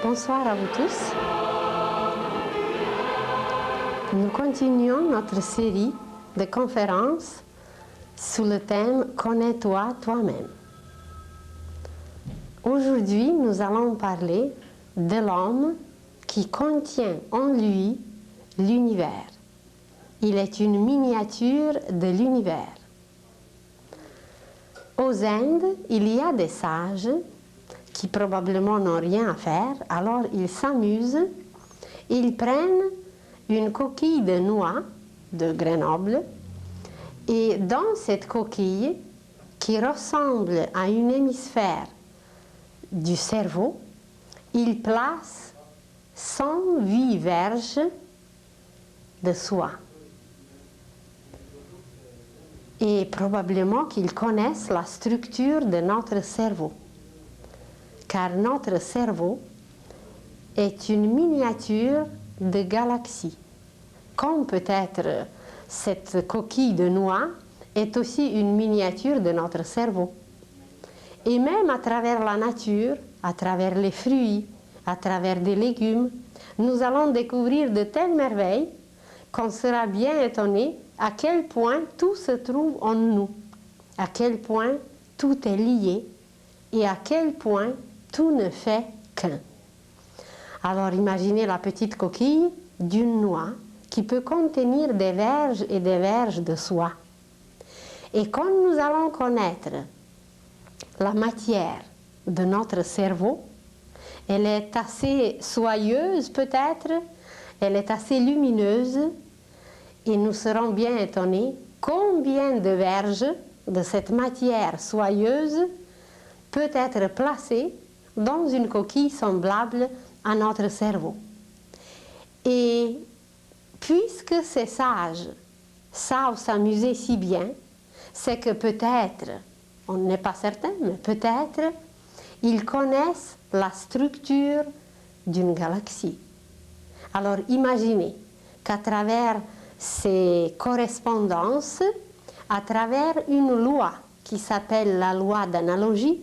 Bonsoir à vous tous. Nous continuons notre série de conférences sous le thème « Connais-toi toi-même ». Aujourd'hui, nous allons parler de l'homme qui contient en lui l'univers. Il est une miniature de l'univers. Aux Indes, il y a des sages qui probablement n'ont rien à faire, alors ils s'amusent, ils prennent une coquille de noix de Grenoble et dans cette coquille, qui ressemble à un hémisphère du cerveau, ils placent 108 verges de soie. Et probablement qu'ils connaissent la structure de notre cerveau. Car notre cerveau est une miniature de galaxies. Comme peut-être cette coquille de noix est aussi une miniature de notre cerveau. Et même à travers la nature, à travers les fruits, à travers des légumes, nous allons découvrir de telles merveilles qu'on sera bien étonné à quel point tout se trouve en nous, à quel point tout est lié et à quel point tout ne fait qu'un. Alors imaginez la petite coquille d'une noix qui peut contenir des verges et des verges de soie. Et quand nous allons connaître la matière de notre cerveau, elle est assez soyeuse peut-être, elle est assez lumineuse, et nous serons bien étonnés combien de verges de cette matière soyeuse peut être placée dans une coquille semblable à notre cerveau. Et puisque ces sages savent s'amuser si bien, c'est que peut-être, on n'est pas certain, mais peut-être, ils connaissent la structure d'une galaxie. Alors imaginez qu'à travers ces correspondances, à travers une loi qui s'appelle la loi d'analogie,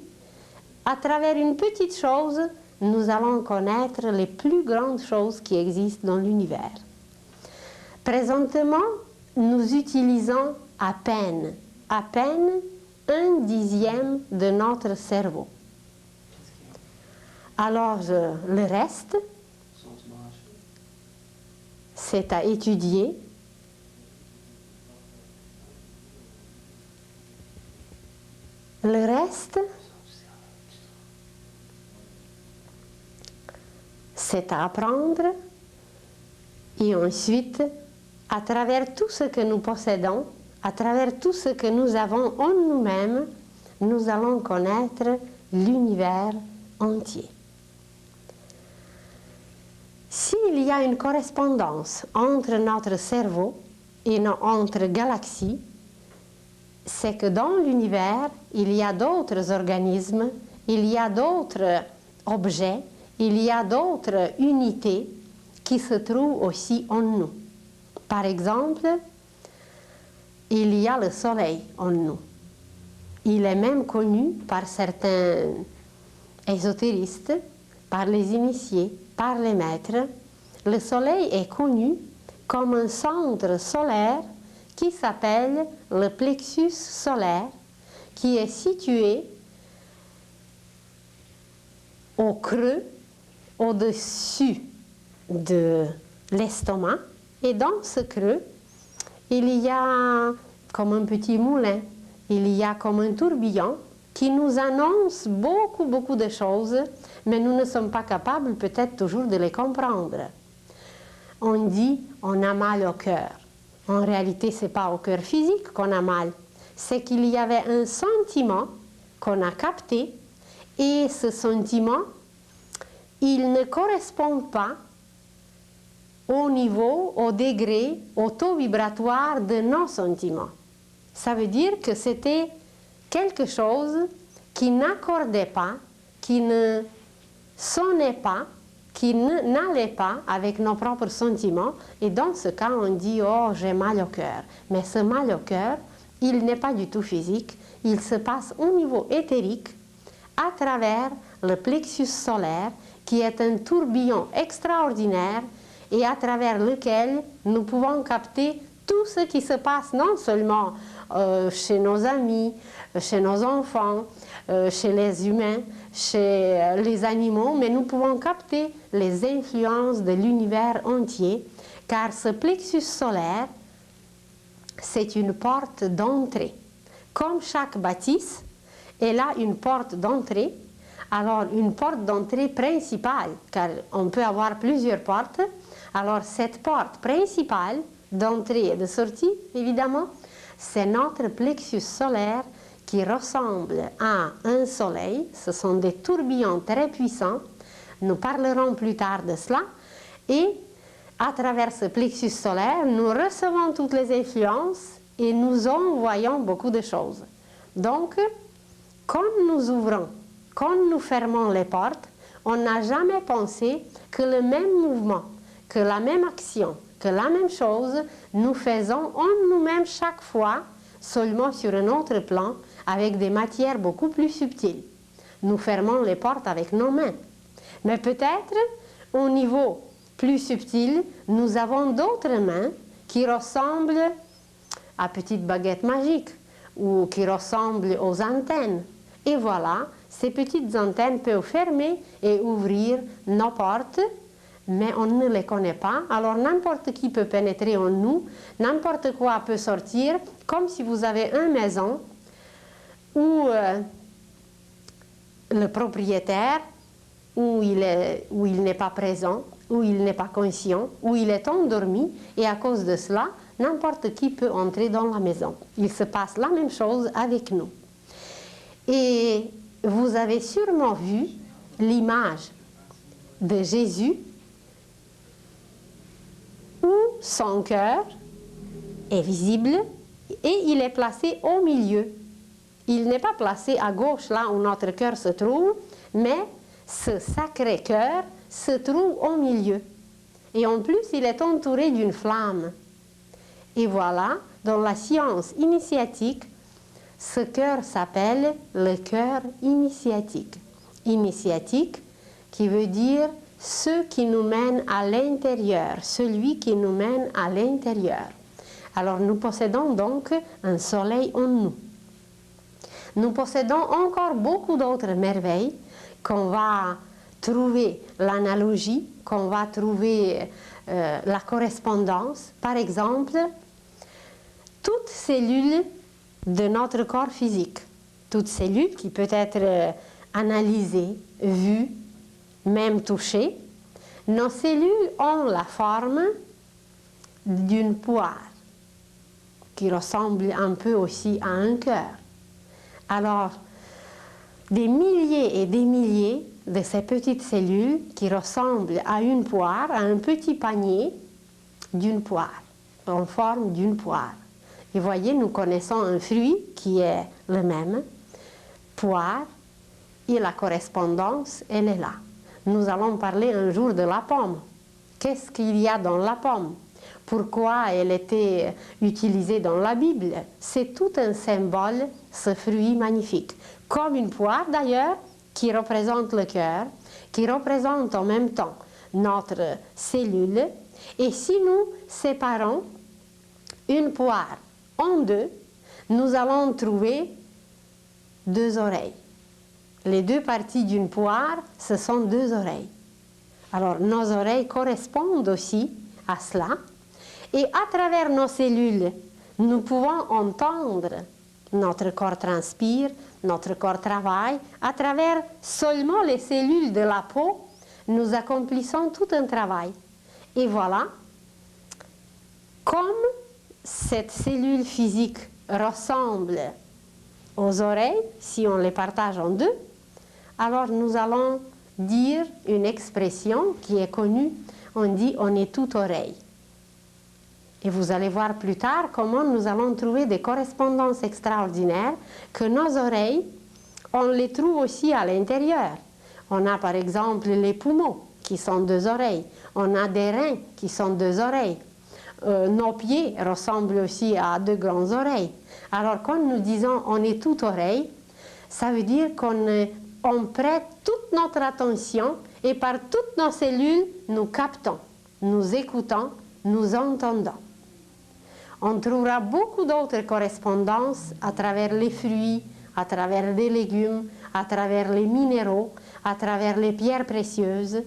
à travers une petite chose, nous allons connaître les plus grandes choses qui existent dans l'univers. Présentement, nous utilisons à peine 1/10 de notre cerveau. Alors, le reste, c'est à étudier. Le reste, c'est à apprendre et ensuite, à travers tout ce que nous possédons, à travers tout ce que nous avons en nous-mêmes, nous allons connaître l'univers entier. S'il y a une correspondance entre notre cerveau et entre galaxies, c'est que dans l'univers, il y a d'autres organismes, il y a d'autres objets, il y a d'autres unités qui se trouvent aussi en nous. Par exemple, il y a le soleil en nous. Il est même connu par certains ésotéristes, par les initiés, par les maîtres. Le soleil est connu comme un centre solaire qui s'appelle le plexus solaire, qui est situé au creux, au-dessus de l'estomac. Et dans ce creux, il y a comme un petit moulin, il y a comme un tourbillon qui nous annonce beaucoup de choses, mais nous ne sommes pas capables peut-être toujours de les comprendre. On dit on a mal au cœur. En réalité, ce n'est pas au cœur physique qu'on a mal, c'est qu'il y avait un sentiment qu'on a capté et ce sentiment, il ne correspond pas au niveau, au degré, au taux vibratoire de nos sentiments. Ça veut dire que c'était quelque chose qui n'accordait pas, qui ne sonnait pas, qui n'allait pas avec nos propres sentiments. Et dans ce cas, on dit « Oh, j'ai mal au cœur ». Mais ce mal au cœur, il n'est pas du tout physique, il se passe au niveau éthérique, à travers le plexus solaire, qui est un tourbillon extraordinaire et à travers lequel nous pouvons capter tout ce qui se passe non seulement chez nos amis, chez nos enfants, chez les humains, chez les animaux, mais nous pouvons capter les influences de l'univers entier, car ce plexus solaire, c'est une porte d'entrée. Comme chaque bâtisse, elle a une porte d'entrée, alors une porte d'entrée principale, car on peut avoir plusieurs portes. Alors cette porte principale d'entrée et de sortie, évidemment, c'est notre plexus solaire qui ressemble à un soleil. Ce sont des tourbillons très puissants. Nous parlerons plus tard de cela. Et à travers ce plexus solaire, nous recevons toutes les influences et nous envoyons beaucoup de choses. Donc, quand nous ouvrons, quand nous fermons les portes, on n'a jamais pensé que le même mouvement, que la même action, que la même chose, nous faisons en nous-mêmes chaque fois, seulement sur un autre plan, avec des matières beaucoup plus subtiles. Nous fermons les portes avec nos mains. Mais peut-être, au niveau plus subtil, nous avons d'autres mains qui ressemblent à petites baguettes magiques ou qui ressemblent aux antennes. Et voilà, ces petites antennes peuvent fermer et ouvrir nos portes, mais on ne les connaît pas. Alors n'importe qui peut pénétrer en nous, n'importe quoi peut sortir, comme si vous avez une maison où le propriétaire, où il n'est pas présent, où il n'est pas conscient, où il est endormi, et à cause de cela, n'importe qui peut entrer dans la maison. Il se passe la même chose avec nous. Et vous avez sûrement vu l'image de Jésus où son cœur est visible et il est placé au milieu. Il n'est pas placé à gauche, là où notre cœur se trouve, mais ce sacré cœur se trouve au milieu. Et en plus, il est entouré d'une flamme. Et voilà, dans la science initiatique, ce cœur s'appelle le cœur initiatique. Initiatique, qui veut dire ce qui nous mène à l'intérieur, celui qui nous mène à l'intérieur. Alors nous possédons donc un soleil en nous. Nous possédons encore beaucoup d'autres merveilles qu'on va trouver l'analogie, qu'on va trouver la correspondance. Par exemple, toute cellule de notre corps physique, toute cellule qui peut être analysée, vue, même touchée, nos cellules ont la forme d'une poire qui ressemble un peu aussi à un cœur. Alors, des milliers et des milliers de ces petites cellules qui ressemblent à une poire, à un petit panier d'une poire, en forme d'une poire. Et voyez, nous connaissons un fruit qui est le même, poire, et la correspondance, elle est là. Nous allons parler un jour de la pomme. Qu'est-ce qu'il y a dans la pomme? Pourquoi elle était utilisée dans la Bible? C'est tout un symbole, ce fruit magnifique. Comme une poire d'ailleurs, qui représente le cœur, qui représente en même temps notre cellule. Et si nous séparons une poire en deux, nous allons trouver deux oreilles. Les deux parties d'une poire, ce sont deux oreilles. Alors nos oreilles correspondent aussi à cela. Et à travers nos cellules, nous pouvons entendre. Notre corps transpire, notre corps travaille. À travers seulement les cellules de la peau, nous accomplissons tout un travail. Et voilà, comme cette cellule physique ressemble aux oreilles, si on les partage en deux, alors nous allons dire une expression qui est connue, on dit « on est tout oreille ». Et vous allez voir plus tard comment nous allons trouver des correspondances extraordinaires, que nos oreilles, on les trouve aussi à l'intérieur. On a par exemple les poumons qui sont deux oreilles, on a des reins qui sont deux oreilles. Nos pieds ressemblent aussi à deux grandes oreilles. Alors quand nous disons on est tout oreille, ça veut dire qu'on prête toute notre attention et par toutes nos cellules, nous captons, nous écoutons, nous entendons. On trouvera beaucoup d'autres correspondances à travers les fruits, à travers les légumes, à travers les minéraux, à travers les pierres précieuses.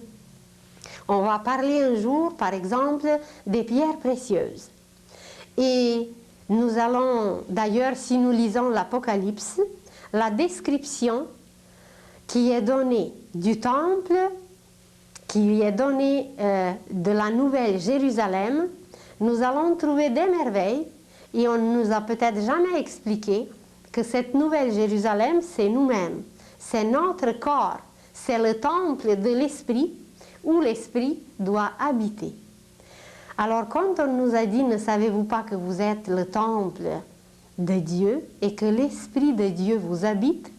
On va parler un jour, par exemple, des pierres précieuses. Et nous allons, d'ailleurs, si nous lisons l'Apocalypse, la description qui est donnée du temple, qui est donnée de la Nouvelle Jérusalem, nous allons trouver des merveilles et on ne nous a peut-être jamais expliqué que cette Nouvelle Jérusalem, c'est nous-mêmes, c'est notre corps, c'est le temple de l'Esprit où l'Esprit doit habiter. Alors quand on nous a dit « Ne savez-vous pas que vous êtes le temple de Dieu et que l'Esprit de Dieu vous habite ?»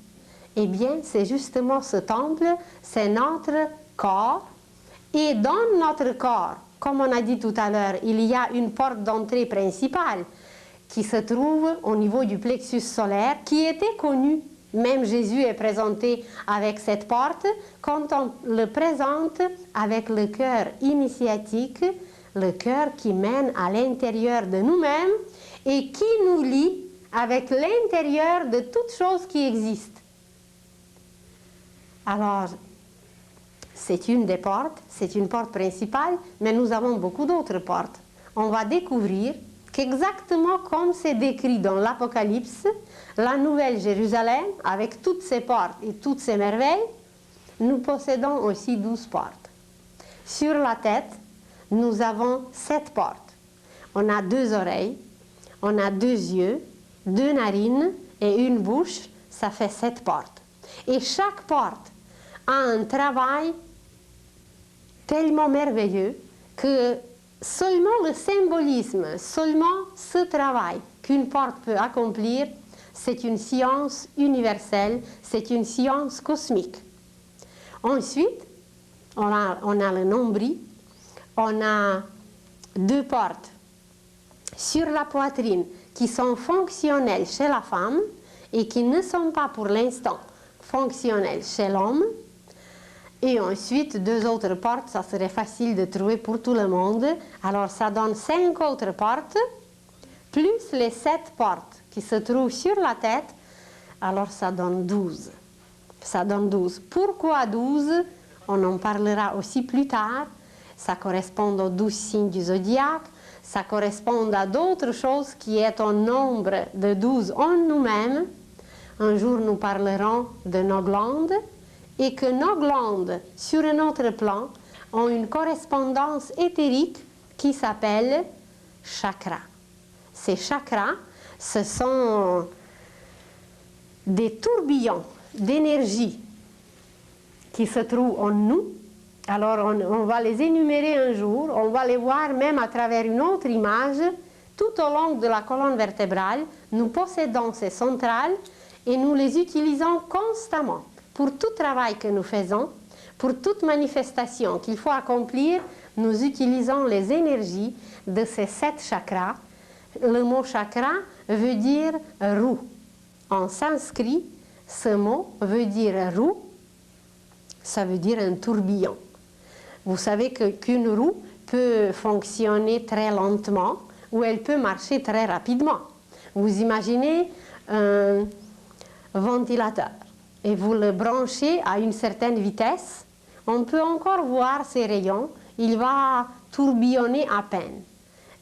Eh bien, c'est justement ce temple, c'est notre corps. Et dans notre corps, comme on a dit tout à l'heure, il y a une porte d'entrée principale qui se trouve au niveau du plexus solaire, qui était connue. Même Jésus est présenté avec cette porte quand on le présente avec le cœur initiatique, le cœur qui mène à l'intérieur de nous-mêmes et qui nous lie avec l'intérieur de toutes choses qui existent. Alors, c'est une des portes, c'est une porte principale, mais nous avons beaucoup d'autres portes. On va découvrir qu'exactement comme c'est décrit dans l'Apocalypse, la Nouvelle Jérusalem, avec toutes ses portes et toutes ses merveilles, nous possédons aussi 12 portes. Sur la tête, nous avons 7 portes. On a 2 oreilles, on a 2 yeux, 2 narines et une bouche, ça fait 7 portes. Et chaque porte a un travail tellement merveilleux que seulement le symbolisme, seulement ce travail qu'une porte peut accomplir, c'est une science universelle, c'est une science cosmique. Ensuite, on a le nombril, on a 2 portes sur la poitrine qui sont fonctionnelles chez la femme et qui ne sont pas pour l'instant fonctionnelles chez l'homme. Et ensuite, 2 autres portes, ça serait facile de trouver pour tout le monde. Alors ça donne 5 autres portes, plus les 7 portes qui se trouvent sur la tête, alors ça donne 12. Ça donne 12. Pourquoi 12? On en parlera aussi plus tard. Ça correspond aux 12 signes du zodiaque, ça correspond à d'autres choses qui est au nombre de 12 en nous-mêmes. Un jour, nous parlerons de nos glandes, et que nos glandes, sur un autre plan, ont une correspondance éthérique qui s'appelle chakra. Ces chakras, ce sont des tourbillons d'énergie qui se trouvent en nous. Alors on va les énumérer un jour, on va les voir même à travers une autre image. Tout au long de la colonne vertébrale, nous possédons ces centrales et nous les utilisons constamment. Pour tout travail que nous faisons, pour toute manifestation qu'il faut accomplir, nous utilisons les énergies de ces 7 chakras. Le mot chakra veut dire roue. En sanskrit, ce mot veut dire roue, ça veut dire un tourbillon. Vous savez qu'une roue peut fonctionner très lentement ou elle peut marcher très rapidement. Vous imaginez un ventilateur et vous le branchez à une certaine vitesse, on peut encore voir ses rayons, il va tourbillonner à peine.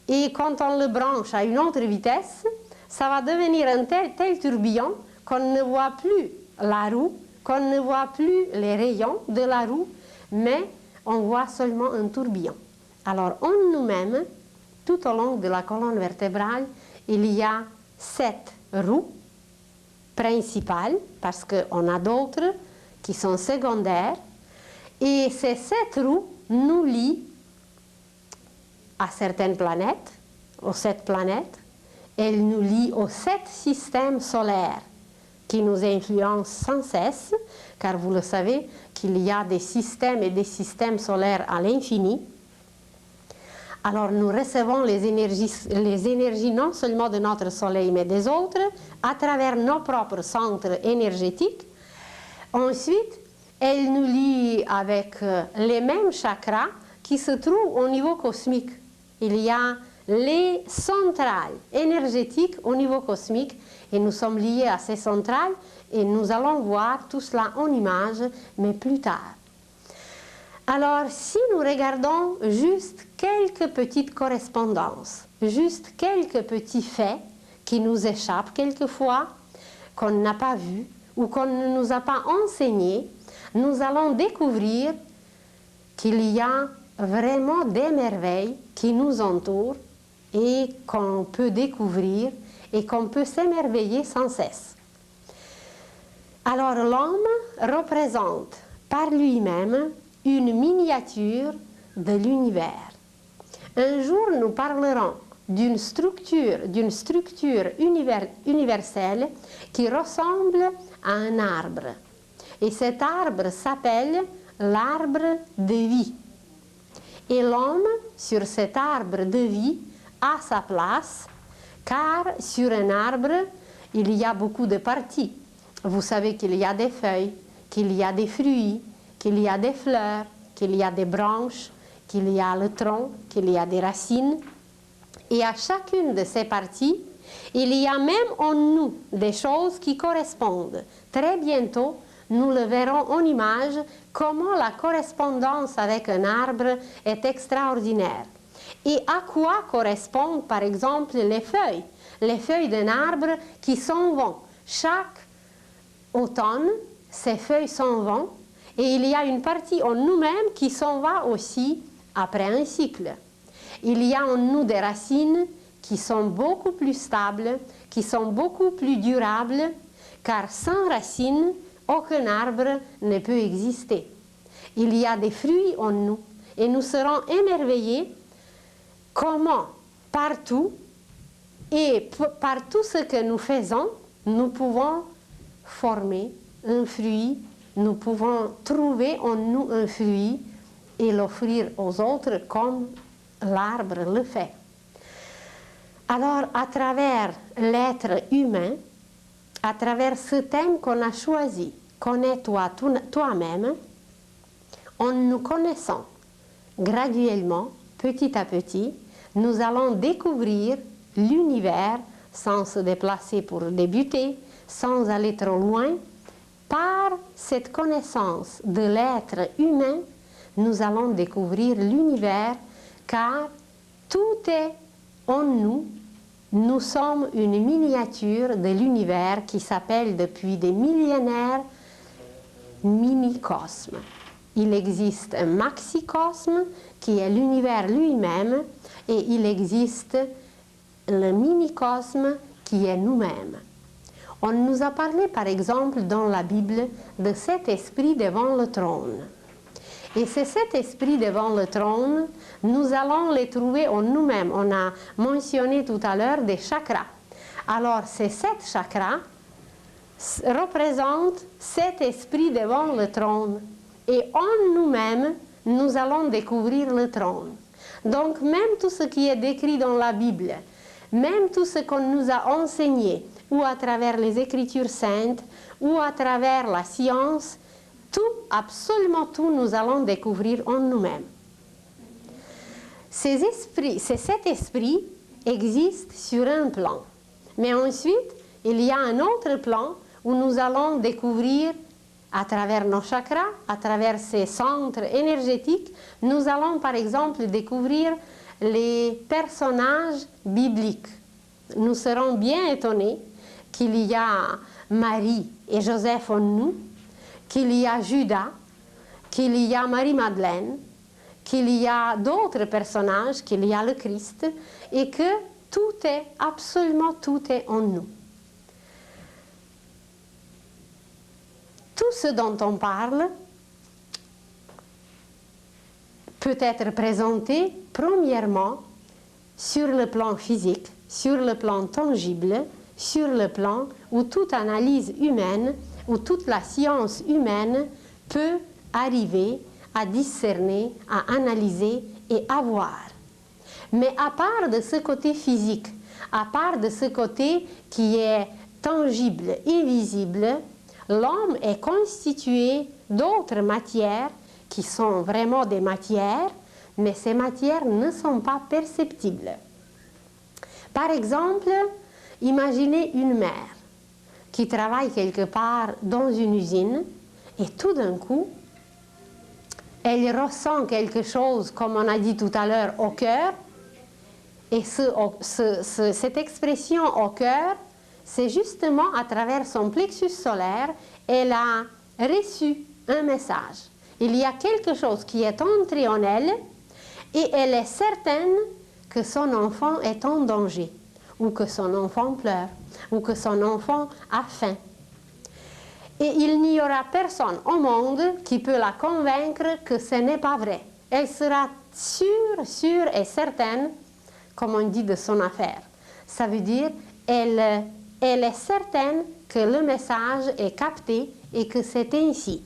Et quand on le branche à une autre vitesse, ça va devenir un tel tourbillon qu'on ne voit plus la roue, qu'on ne voit plus les rayons de la roue, mais on voit seulement un tourbillon. Alors en nous-mêmes, tout au long de la colonne vertébrale, il y a 7 roues principales, parce qu'on a d'autres qui sont secondaires, et ces 7 roues nous lient à certaines planètes, aux 7 planètes, elles nous lient aux 7 systèmes solaires qui nous influencent sans cesse, car vous le savez qu'il y a des systèmes et des systèmes solaires à l'infini. Alors nous recevons les énergies non seulement de notre soleil, mais des autres, à travers nos propres centres énergétiques. Ensuite, elle nous lie avec les mêmes chakras qui se trouvent au niveau cosmique. Il y a les centrales énergétiques au niveau cosmique et nous sommes liés à ces centrales et nous allons voir tout cela en images, mais plus tard. Alors, si nous regardons juste quelques petites correspondances, juste quelques petits faits qui nous échappent quelquefois, qu'on n'a pas vus ou qu'on ne nous a pas enseignés, nous allons découvrir qu'il y a vraiment des merveilles qui nous entourent et qu'on peut découvrir et qu'on peut s'émerveiller sans cesse. Alors l'homme représente par lui-même une miniature de l'univers. Un jour, nous parlerons d'une structure universelle qui ressemble à un arbre. Et cet arbre s'appelle l'arbre de vie. Et l'homme, sur cet arbre de vie, a sa place, car sur un arbre, il y a beaucoup de parties. Vous savez qu'il y a des feuilles, qu'il y a des fruits, qu'il y a des fleurs, qu'il y a des branches, qu'il y a le tronc, qu'il y a des racines. Et à chacune de ces parties, il y a même en nous des choses qui correspondent. Très bientôt, nous le verrons en image, comment la correspondance avec un arbre est extraordinaire. Et à quoi correspondent par exemple les feuilles d'un arbre qui s'en vont. Chaque automne, ces feuilles s'en vont et il y a une partie en nous-mêmes qui s'en va aussi après un cycle. Il y a en nous des racines qui sont beaucoup plus stables, qui sont beaucoup plus durables, car sans racines, aucun arbre ne peut exister. Il y a des fruits en nous et nous serons émerveillés comment partout et par tout ce que nous faisons, nous pouvons former un fruit, nous pouvons trouver en nous un fruit et l'offrir aux autres comme l'arbre le fait. Alors, à travers l'être humain, à travers ce thème qu'on a choisi, connais-toi toi-même, en nous connaissant graduellement, petit à petit, nous allons découvrir l'univers sans se déplacer pour débuter, sans aller trop loin. Par cette connaissance de l'être humain, nous allons découvrir l'univers, car tout est en nous. Nous sommes une miniature de l'univers qui s'appelle depuis des millénaires mini-cosme. Il existe un maxicosme qui est l'univers lui-même et il existe le mini-cosme qui est nous-mêmes. On nous a parlé par exemple dans la Bible de cet esprit devant le trône. Et c'est cet esprit devant le trône, nous allons le trouver en nous-mêmes. On a mentionné tout à l'heure des chakras. Alors ces 7 chakras représentent cet esprit devant le trône. Et en nous-mêmes, nous allons découvrir le trône. Donc même tout ce qui est décrit dans la Bible, même tout ce qu'on nous a enseigné, ou à travers les Écritures saintes, ou à travers la science, tout, absolument tout, nous allons découvrir en nous-mêmes. Ces 7 esprits existent sur un plan. Mais ensuite, il y a un autre plan où nous allons découvrir, à travers nos chakras, à travers ces centres énergétiques, nous allons par exemple découvrir les personnages bibliques. Nous serons bien étonnés qu'il y a Marie et Joseph en nous, qu'il y a Judas, qu'il y a Marie-Madeleine, qu'il y a d'autres personnages, qu'il y a le Christ, et que tout est, absolument tout est en nous. Tout ce dont on parle peut être présenté premièrement sur le plan physique, sur le plan tangible, sur le plan où toute analyse humaine, où toute la science humaine peut arriver à discerner, à analyser et à voir. Mais à part de ce côté physique, à part de ce côté qui est tangible et visible, l'homme est constitué d'autres matières qui sont vraiment des matières, mais ces matières ne sont pas perceptibles. Par exemple, imaginez une mère qui travaille quelque part dans une usine et tout d'un coup, elle ressent quelque chose, comme on a dit tout à l'heure, au cœur. Et cette expression au cœur, c'est justement à travers son plexus solaire, elle a reçu un message. Il y a quelque chose qui est entré en elle et elle est certaine que son enfant est en danger, ou que son enfant pleure, ou que son enfant a faim. Et il n'y aura personne au monde qui peut la convaincre que ce n'est pas vrai. Elle sera sûre et certaine, comme on dit, de son affaire. Ça veut dire elle est certaine que le message est capté et que c'est ainsi.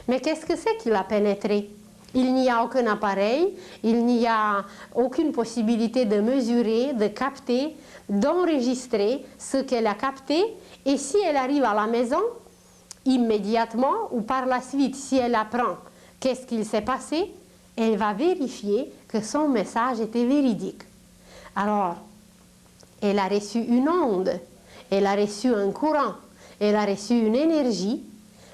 Mais qu'est-ce que c'est qui l'a pénétré? Il n'y a aucun appareil, il n'y a aucune possibilité de mesurer, de capter, d'enregistrer ce qu'elle a capté. Et si elle arrive à la maison, immédiatement ou par la suite, si elle apprend qu'est-ce qu'il s'est passé, elle va vérifier que son message était véridique. Alors, elle a reçu une onde, elle a reçu un courant, elle a reçu une énergie,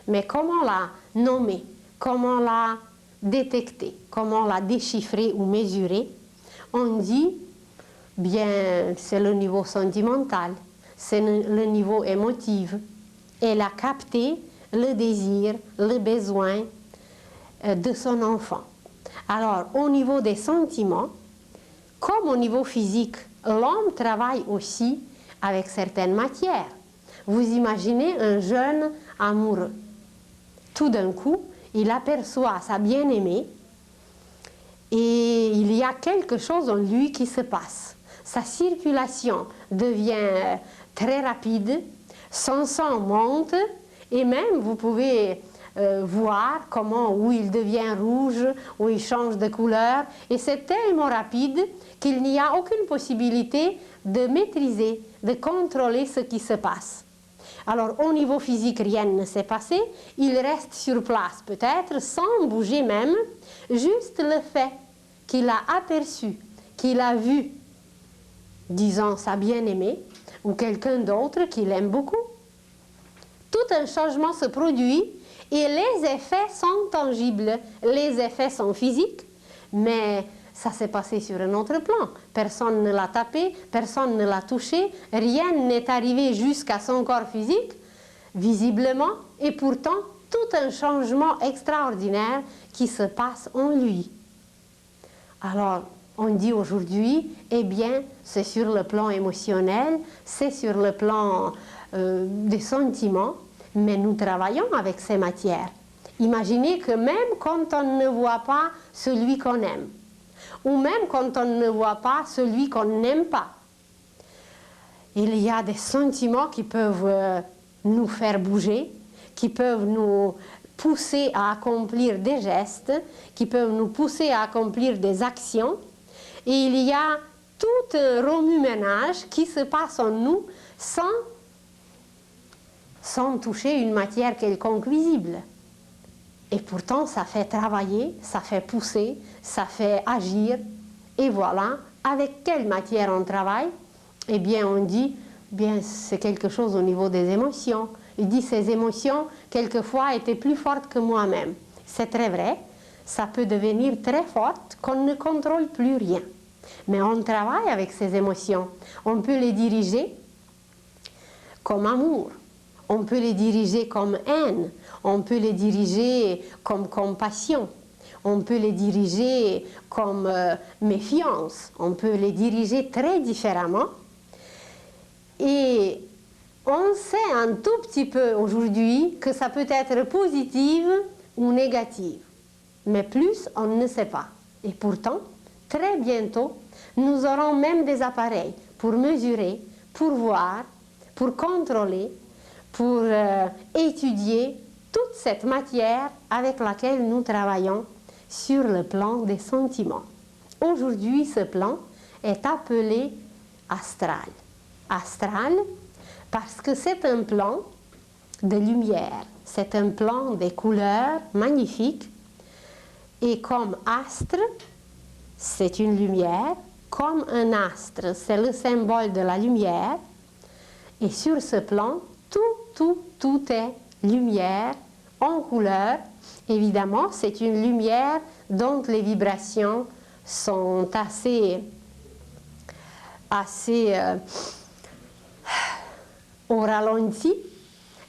mais comment la nommer, comment la détecter, comment la déchiffrer ou mesurer? On dit, bien, c'est le niveau sentimental, c'est le niveau émotif. Elle a capté le désir, le besoin de son enfant. Alors, au niveau des sentiments, comme au niveau physique, l'homme travaille aussi avec certaines matières. Vous imaginez un jeune amoureux. Tout d'un coup, il aperçoit sa bien-aimée et il y a quelque chose en lui qui se passe. Sa circulation devient très rapide, son sang monte et même vous pouvez voir comment, où il devient rouge, où il change de couleur, et c'est tellement rapide qu'il n'y a aucune possibilité de maîtriser, de contrôler ce qui se passe. Alors au niveau physique, rien ne s'est passé, il reste sur place peut-être, sans bouger même, juste le fait qu'il a aperçu, qu'il a vu, disons sa bien-aimée, ou quelqu'un d'autre qu'il aime beaucoup. Tout un changement se produit et les effets sont tangibles, les effets sont physiques, mais ça s'est passé sur un autre plan. Personne ne l'a tapé, personne ne l'a touché, rien n'est arrivé jusqu'à son corps physique, visiblement, et pourtant tout un changement extraordinaire qui se passe en lui. Alors, on dit aujourd'hui, eh bien, c'est sur le plan émotionnel, c'est sur le plan des sentiments, mais nous travaillons avec ces matières. Imaginez que même quand on ne voit pas celui qu'on aime, ou même quand on ne voit pas celui qu'on n'aime pas, il y a des sentiments qui peuvent nous faire bouger, qui peuvent nous pousser à accomplir des gestes, qui peuvent nous pousser à accomplir des actions. Et il y a tout un remue-ménage qui se passe en nous sans toucher une matière quelconque visible. Et pourtant, ça fait travailler, ça fait pousser, ça fait agir. Et voilà, avec quelle matière on travaille? Eh bien, on dit, bien, c'est quelque chose au niveau des émotions. Il dit, ces émotions, quelquefois, étaient plus fortes que moi-même. C'est très vrai, ça peut devenir très forte qu'on ne contrôle plus rien. Mais on travaille avec ces émotions. On peut les diriger comme amour. On peut les diriger comme haine, on peut les diriger comme compassion, on peut les diriger comme méfiance, on peut les diriger très différemment. Et on sait un tout petit peu aujourd'hui que ça peut être positive ou négative, mais plus on ne sait pas. Et pourtant, très bientôt, nous aurons même des appareils pour mesurer, pour voir, pour contrôler, pour étudier toute cette matière avec laquelle nous travaillons sur le plan des sentiments. Aujourd'hui, ce plan est appelé astral. Astral parce que c'est un plan de lumière. C'est un plan des couleurs magnifiques. Et comme astre, c'est une lumière. Comme un astre, c'est le symbole de la lumière. Et sur ce plan, tout est lumière en couleur. Évidemment, c'est une lumière dont les vibrations sont assez au ralenti.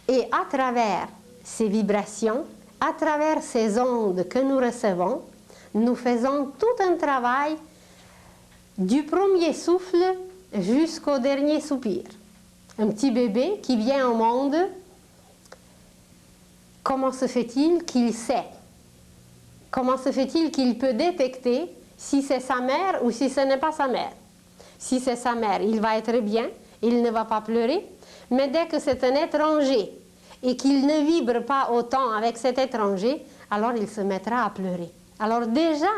Et à travers ces vibrations, à travers ces ondes que nous recevons, nous faisons tout un travail du premier souffle jusqu'au dernier soupir. Un petit bébé qui vient au monde, comment se fait-il qu'il sait? Comment se fait-il qu'il peut détecter si c'est sa mère ou si ce n'est pas sa mère? Si c'est sa mère, il va être bien, il ne va pas pleurer, mais dès que c'est un étranger et qu'il ne vibre pas autant avec cet étranger, alors il se mettra à pleurer. Alors déjà,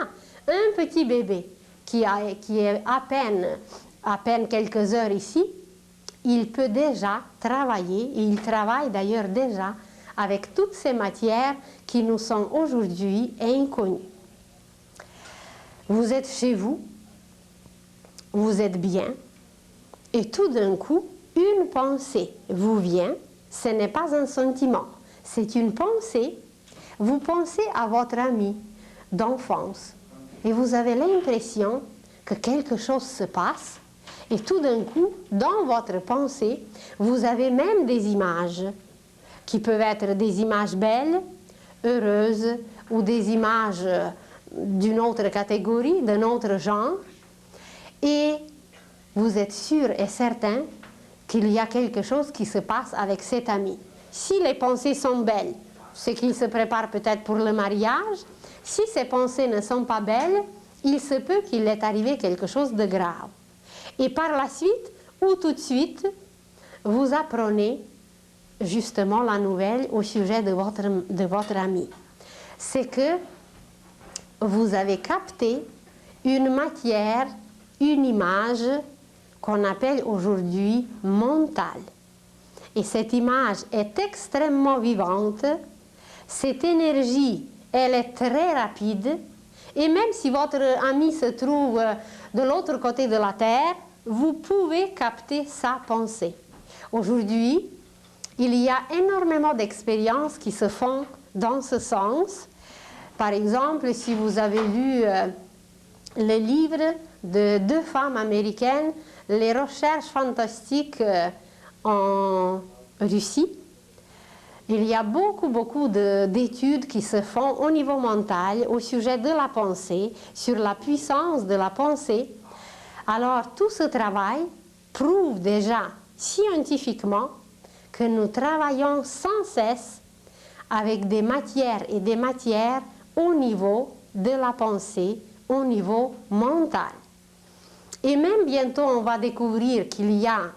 un petit bébé qui est à peine quelques heures ici, il peut déjà travailler, et il travaille d'ailleurs déjà avec toutes ces matières qui nous sont aujourd'hui inconnues. Vous êtes chez vous, vous êtes bien, et tout d'un coup, une pensée vous vient, ce n'est pas un sentiment, c'est une pensée. Vous pensez à votre ami d'enfance, et vous avez l'impression que quelque chose se passe, et tout d'un coup, dans votre pensée, vous avez même des images, qui peuvent être des images belles, heureuses, ou des images d'une autre catégorie, d'un autre genre, et vous êtes sûr et certain qu'il y a quelque chose qui se passe avec cet ami. Si les pensées sont belles, c'est qu'il se prépare peut-être pour le mariage. Si ces pensées ne sont pas belles, il se peut qu'il est arrivé quelque chose de grave. Et par la suite, ou tout de suite, vous apprenez justement la nouvelle au sujet de votre ami. C'est que vous avez capté une matière, une image qu'on appelle aujourd'hui mentale. Et cette image est extrêmement vivante. Cette énergie, elle est très rapide. Et même si votre ami se trouve de l'autre côté de la Terre, vous pouvez capter sa pensée. Aujourd'hui, il y a énormément d'expériences qui se font dans ce sens. Par exemple, si vous avez lu le livre de 2 femmes américaines, Les recherches fantastiques en Russie, il y a beaucoup d'études qui se font au niveau mental, au sujet de la pensée, sur la puissance de la pensée. Alors, tout ce travail prouve déjà scientifiquement que nous travaillons sans cesse avec des matières et des matières au niveau de la pensée, au niveau mental. Et même bientôt, on va découvrir qu'il y a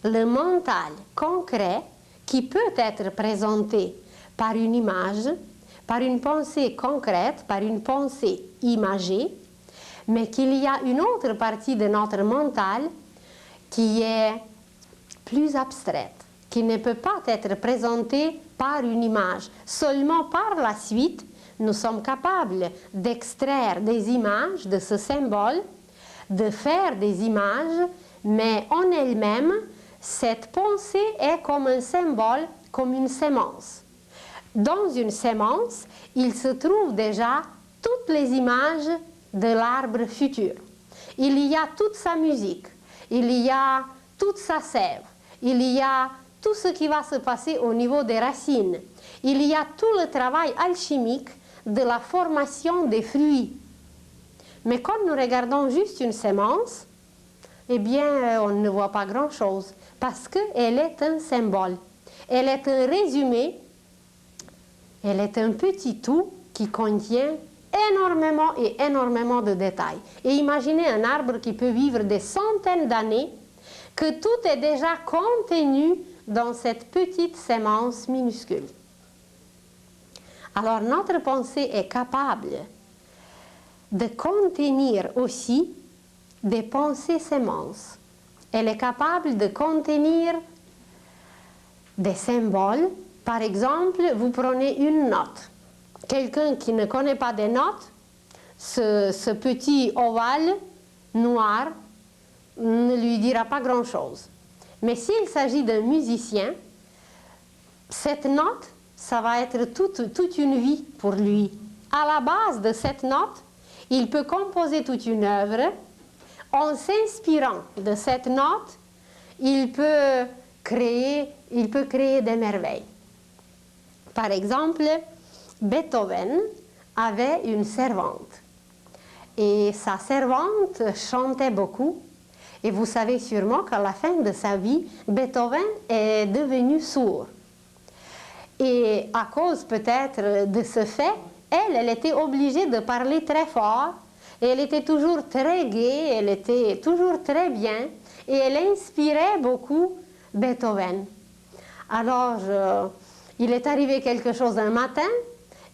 le mental concret qui peut être présenté par une image, par une pensée concrète, par une pensée imagée, mais qu'il y a une autre partie de notre mental qui est plus abstraite, qui ne peut pas être présentée par une image. Seulement par la suite, nous sommes capables d'extraire des images de ce symbole, de faire des images, mais en elle-même, cette pensée est comme un symbole, comme une sémence. Dans une sémence, il se trouve déjà toutes les images de l'arbre futur. Il y a toute sa musique, il y a toute sa sève, il y a tout ce qui va se passer au niveau des racines. Il y a tout le travail alchimique de la formation des fruits. Mais quand nous regardons juste une sémence, eh bien, on ne voit pas grand-chose, parce qu'elle est un symbole. Elle est un résumé, elle est un petit tout qui contient énormément et énormément de détails. Et imaginez un arbre qui peut vivre des centaines d'années, que tout est déjà contenu dans cette petite sémence minuscule. Alors notre pensée est capable de contenir aussi des pensées sémences. Elle est capable de contenir des symboles. Par exemple, vous prenez une note. Quelqu'un qui ne connaît pas des notes, ce petit ovale noir ne lui dira pas grand-chose. Mais s'il s'agit d'un musicien, cette note, ça va être toute une vie pour lui. À la base de cette note, il peut composer toute une œuvre. En s'inspirant de cette note, il peut créer des merveilles. Par exemple, Beethoven avait une servante. Et sa servante chantait beaucoup. Et vous savez sûrement qu'à la fin de sa vie, Beethoven est devenu sourd. Et à cause peut-être de ce fait, elle était obligée de parler très fort. Et elle était toujours très gaie, elle était toujours très bien. Et elle inspirait beaucoup Beethoven. Alors, il est arrivé quelque chose un matin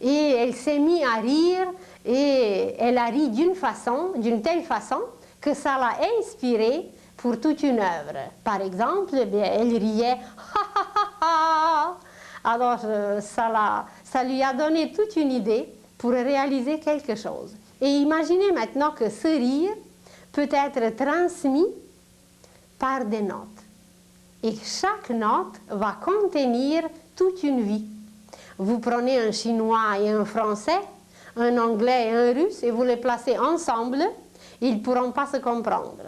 et elle s'est mise à rire. Et elle a ri d'une telle façon que ça l'a inspirée pour toute une œuvre. Par exemple, elle riait « ha ha ha ha ». Alors ça lui a donné toute une idée pour réaliser quelque chose. Et imaginez maintenant que ce rire peut être transmis par des notes. Et chaque note va contenir toute une vie. Vous prenez un chinois et un français, un anglais et un russe, et vous les placez ensemble, ils ne pourront pas se comprendre.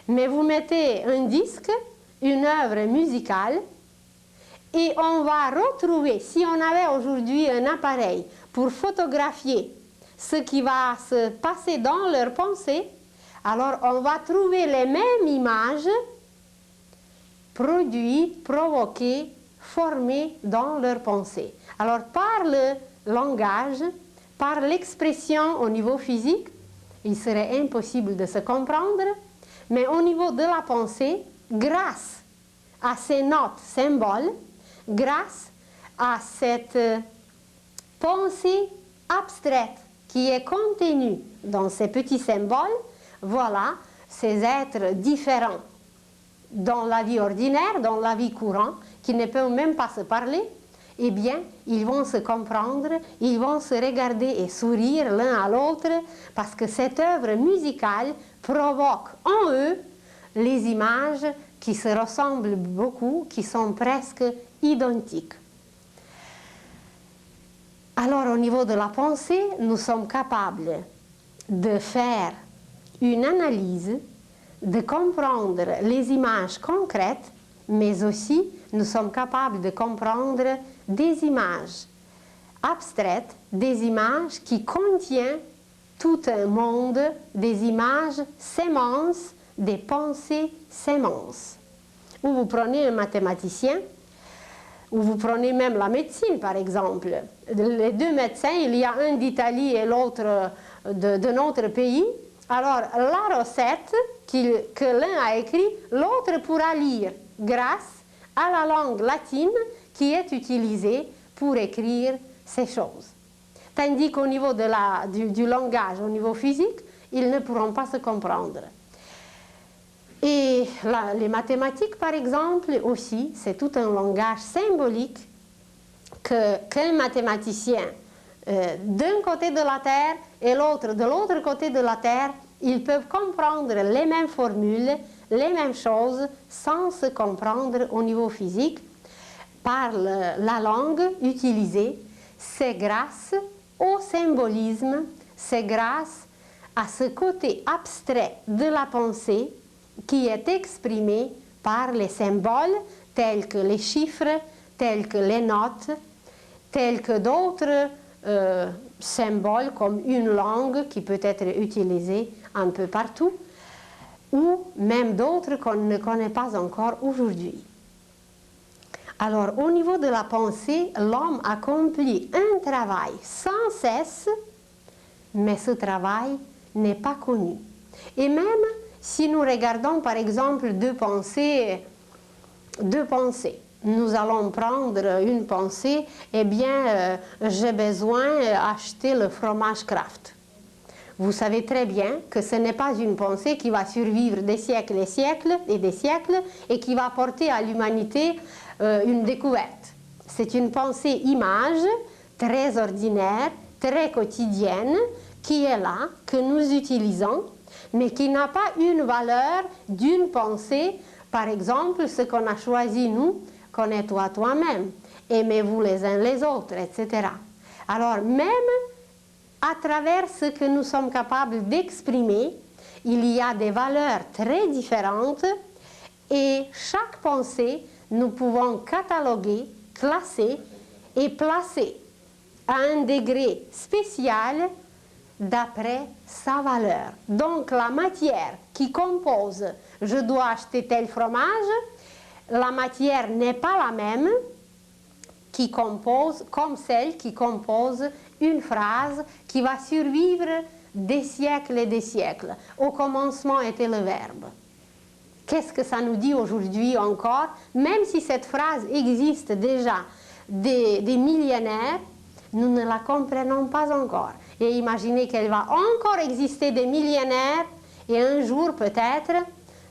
Mais vous mettez un disque, une œuvre musicale, et on va retrouver, si on avait aujourd'hui un appareil pour photographier ce qui va se passer dans leur pensée, alors on va trouver les mêmes images produites, provoquées, formées dans leur pensée. Alors par le langage, par l'expression au niveau physique, il serait impossible de se comprendre, mais au niveau de la pensée, grâce à ces notes symboles, grâce à cette pensée abstraite qui est contenue dans ces petits symboles, voilà, ces êtres différents dans la vie ordinaire, dans la vie courante, qui ne peuvent même pas se parler, eh bien, ils vont se comprendre, ils vont se regarder et sourire l'un à l'autre, parce que cette œuvre musicale provoque en eux les images qui se ressemblent beaucoup, qui sont presque identiques. Alors, au niveau de la pensée, nous sommes capables de faire une analyse, de comprendre les images concrètes, mais aussi nous sommes capables de comprendre des images abstraites, des images qui contiennent tout un monde, des images sémences, des pensées sémences. Ou vous prenez un mathématicien, ou vous prenez même la médecine par exemple. Les deux médecins, il y a un d'Italie et l'autre de notre pays. Alors la recette que l'un a écrite, l'autre pourra lire grâce à la langue latine qui est utilisée pour écrire ces choses. Tandis qu'au niveau du langage, au niveau physique, ils ne pourront pas se comprendre. Et les mathématiques, par exemple, aussi, c'est tout un langage symbolique qu'un mathématicien d'un côté de la Terre et l'autre de l'autre côté de la Terre, ils peuvent comprendre les mêmes formules, les mêmes choses, sans se comprendre au niveau physique, par la langue utilisée. C'est grâce au symbolisme, c'est grâce à ce côté abstrait de la pensée qui est exprimé par les symboles tels que les chiffres, tels que les notes, tels que d'autres symboles comme une langue qui peut être utilisée un peu partout, ou même d'autres qu'on ne connaît pas encore aujourd'hui. Alors, au niveau de la pensée, l'homme accomplit un travail sans cesse, mais ce travail n'est pas connu. Et même si nous regardons par exemple deux pensées, nous allons prendre une pensée, eh bien, j'ai besoin d'acheter le fromage Kraft. vous savez très bien que ce n'est pas une pensée qui va survivre des siècles et siècles et des siècles et qui va apporter à l'humanité une découverte. C'est une pensée image très ordinaire, très quotidienne, qui est là, que nous utilisons, mais qui n'a pas une valeur d'une pensée. Par exemple, ce qu'on a choisi, nous, connais-toi toi-même, aimez-vous les uns les autres, etc. Alors, même à travers ce que nous sommes capables d'exprimer, il y a des valeurs très différentes et chaque pensée, nous pouvons cataloguer, classer et placer à un degré spécial d'après sa valeur. Donc la matière qui compose « je dois acheter tel fromage », la matière n'est pas la même qui compose, comme celle qui compose une phrase qui va survivre des siècles et des siècles. Au commencement était le Verbe. Qu'est-ce que ça nous dit aujourd'hui encore? Même si cette phrase existe déjà des millénaires, nous ne la comprenons pas encore. Et imaginez qu'elle va encore exister des millénaires et un jour peut-être,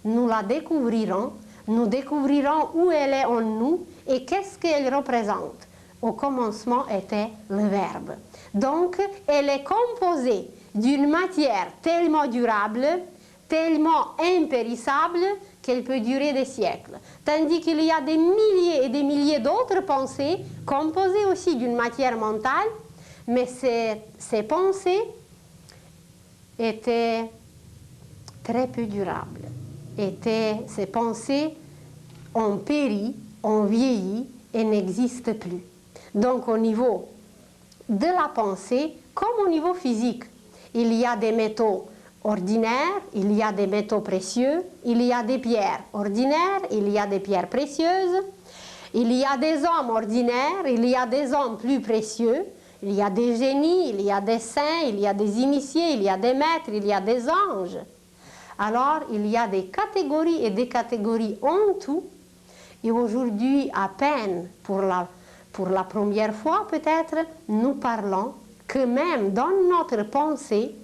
nous la découvrirons. Nous découvrirons où elle est en nous et qu'est-ce qu'elle représente. Au commencement était le Verbe. Donc, elle est composée d'une matière tellement durable, tellement impérissable, qu'elle peut durer des siècles. Tandis qu'il y a des milliers et des milliers d'autres pensées, composées aussi d'une matière mentale, mais ces pensées étaient très peu durables. Ces pensées ont péri, ont vieilli et n'existent plus. Donc au niveau de la pensée, comme au niveau physique, il y a des métaux ordinaires, il y a des métaux précieux, il y a des pierres ordinaires, il y a des pierres précieuses, il y a des hommes ordinaires, il y a des hommes plus précieux, il y a des génies, il y a des saints, il y a des initiés, il y a des maîtres, il y a des anges. Alors, il y a des catégories et des catégories en tout. Et aujourd'hui, à peine, pour la première fois peut-être, nous parlons que même dans notre pensée,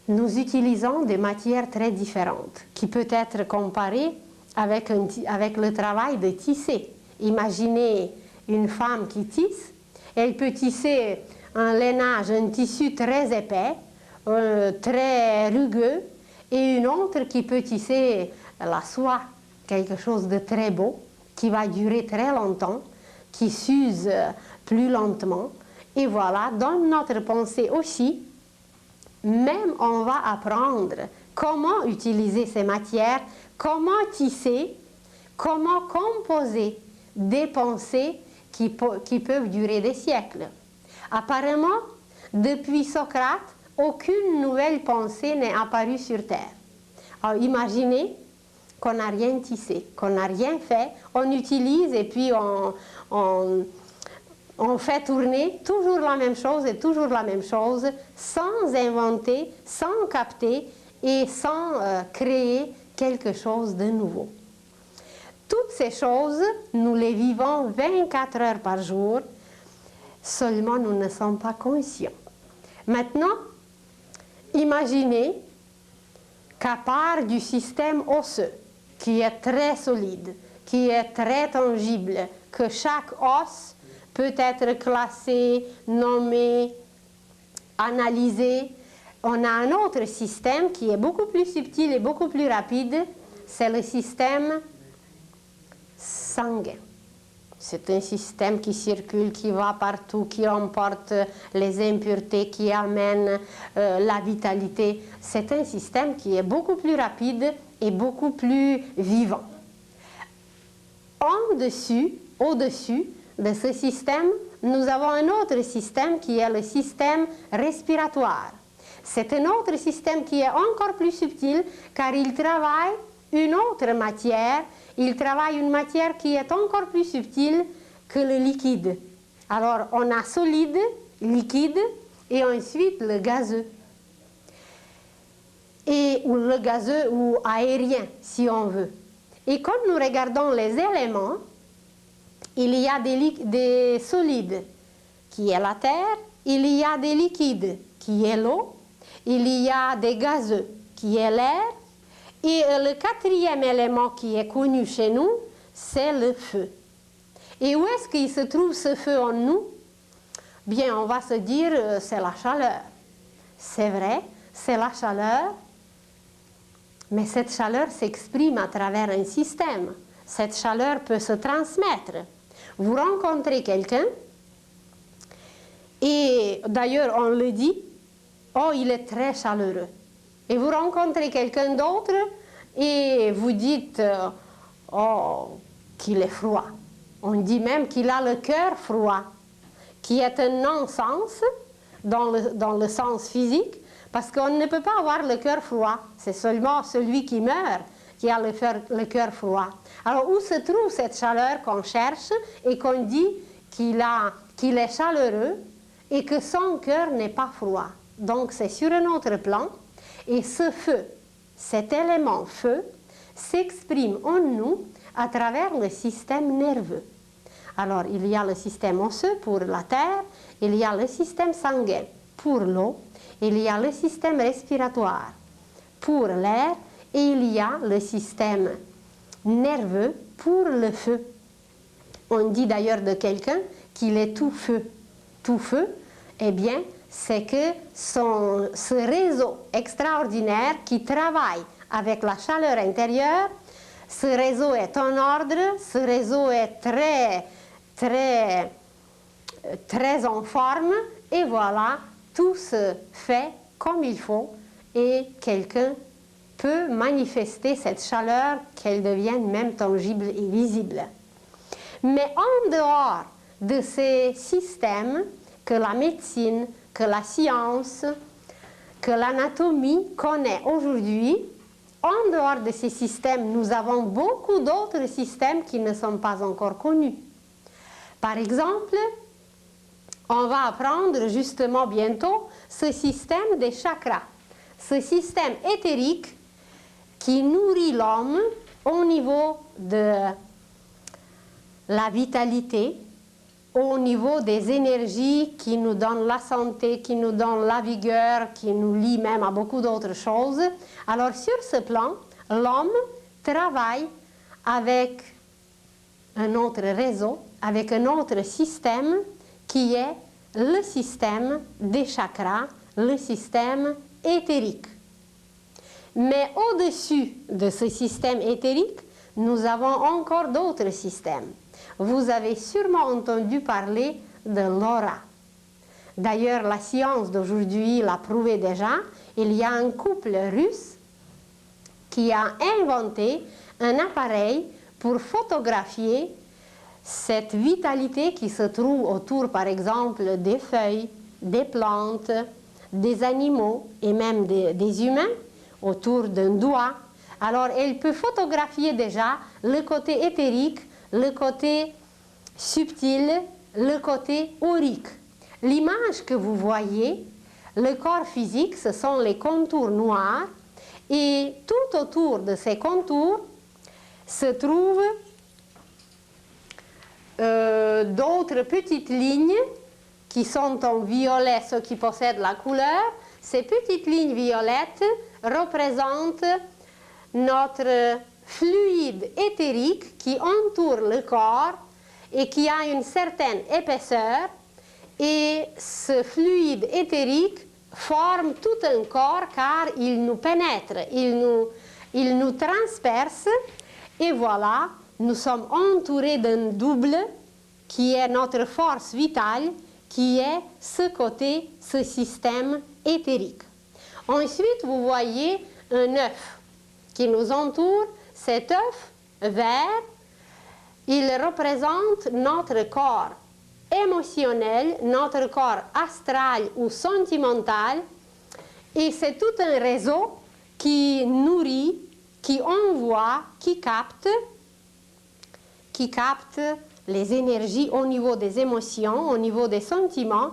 nous utilisons des matières très différentes, qui peut être comparées avec le travail de tisser. Imaginez une femme qui tisse, elle peut tisser un lainage, un tissu très épais, très rugueux, et une autre qui peut tisser la soie, quelque chose de très beau, qui va durer très longtemps, qui s'use plus lentement. Et voilà, dans notre pensée aussi, même on va apprendre comment utiliser ces matières, comment tisser, comment composer des pensées qui peuvent durer des siècles. Apparemment, depuis Socrate, aucune nouvelle pensée n'est apparue sur Terre. Alors imaginez qu'on n'a rien tissé, qu'on n'a rien fait, on utilise et puis on fait tourner toujours la même chose et toujours la même chose, sans inventer, sans capter et sans créer quelque chose de nouveau. Toutes ces choses, nous les vivons 24 heures par jour, seulement nous ne sommes pas conscients. Maintenant, imaginez qu'à part du système osseux, qui est très solide, qui est très tangible, que chaque os peut être classé, nommé, analysé, on a un autre système qui est beaucoup plus subtil et beaucoup plus rapide, c'est le système sanguin. C'est un système qui circule, qui va partout, qui emporte les impuretés, qui amène la vitalité. C'est un système qui est beaucoup plus rapide et beaucoup plus vivant. Au-dessus de ce système, nous avons un autre système qui est le système respiratoire. C'est un autre système qui est encore plus subtil car il travaille une autre matière. Il travaille une matière qui est encore plus subtile que le liquide. Alors, on a solide, liquide, et ensuite le gazeux. Ou le gazeux ou aérien, si on veut. Et quand nous regardons les éléments, il y a des solides, qui est la terre, il y a des liquides, qui est l'eau, il y a des gazeux, qui est l'air, et le quatrième élément qui est connu chez nous, c'est le feu. Et où est-ce qu'il se trouve ce feu en nous? Bien, on va se dire, c'est la chaleur. C'est vrai, c'est la chaleur, mais cette chaleur s'exprime à travers un système. Cette chaleur peut se transmettre. Vous rencontrez quelqu'un, et d'ailleurs on le dit, oh, il est très chaleureux. Et vous rencontrez quelqu'un d'autre, et vous dites, oh, qu'il est froid. On dit même qu'il a le cœur froid, qui est un non-sens dans le sens physique, parce qu'on ne peut pas avoir le cœur froid. C'est seulement celui qui meurt qui a le cœur froid. Alors, où se trouve cette chaleur qu'on cherche et qu'on dit qu'il est chaleureux et que son cœur n'est pas froid? Donc, c'est sur un autre plan. Et ce feu, cet élément feu, s'exprime en nous à travers le système nerveux. Alors, il y a le système osseux pour la terre, il y a le système sanguin pour l'eau, il y a le système respiratoire pour l'air, et il y a le système nerveux pour le feu. On dit d'ailleurs de quelqu'un qu'il est tout feu. Tout feu, eh bien, c'est que ce réseau extraordinaire qui travaille avec la chaleur intérieure, ce réseau est en ordre, ce réseau est très en forme, et voilà, tout se fait comme il faut, et quelqu'un peut manifester cette chaleur, qu'elle devienne même tangible et visible. Mais en dehors de ces systèmes que la médecine, que la science, que l'anatomie connaît aujourd'hui, en dehors de ces systèmes, nous avons beaucoup d'autres systèmes qui ne sont pas encore connus. Par exemple, on va apprendre justement bientôt ce système des chakras, ce système éthérique qui nourrit l'homme au niveau de la vitalité, au niveau des énergies qui nous donnent la santé, qui nous donnent la vigueur, qui nous lient même à beaucoup d'autres choses. Alors sur ce plan, l'homme travaille avec un autre réseau, avec un autre système qui est le système des chakras, le système éthérique. Mais au-dessus de ce système éthérique, nous avons encore d'autres systèmes. Vous avez sûrement entendu parler de l'aura. D'ailleurs, la science d'aujourd'hui l'a prouvé déjà. Il y a un couple russe qui a inventé un appareil pour photographier cette vitalité qui se trouve autour, par exemple, des feuilles, des plantes, des animaux et même des humains, autour d'un doigt. Alors, elle peut photographier déjà le côté éthérique, le côté subtil, le côté aurique. L'image que vous voyez, le corps physique, ce sont les contours noirs, et tout autour de ces contours se trouvent d'autres petites lignes qui sont en violet, ceux qui possèdent la couleur. Ces petites lignes violettes représentent notre fluide éthérique qui entoure le corps et qui a une certaine épaisseur, et ce fluide éthérique forme tout un corps car il nous pénètre, il nous transperce, et voilà, nous sommes entourés d'un double qui est notre force vitale, qui est ce côté, ce système éthérique. Ensuite, vous voyez un œuf qui nous entoure. Cet œuf vert, il représente notre corps émotionnel, notre corps astral ou sentimental, et c'est tout un réseau qui nourrit, qui envoie, qui capte les énergies au niveau des émotions, au niveau des sentiments,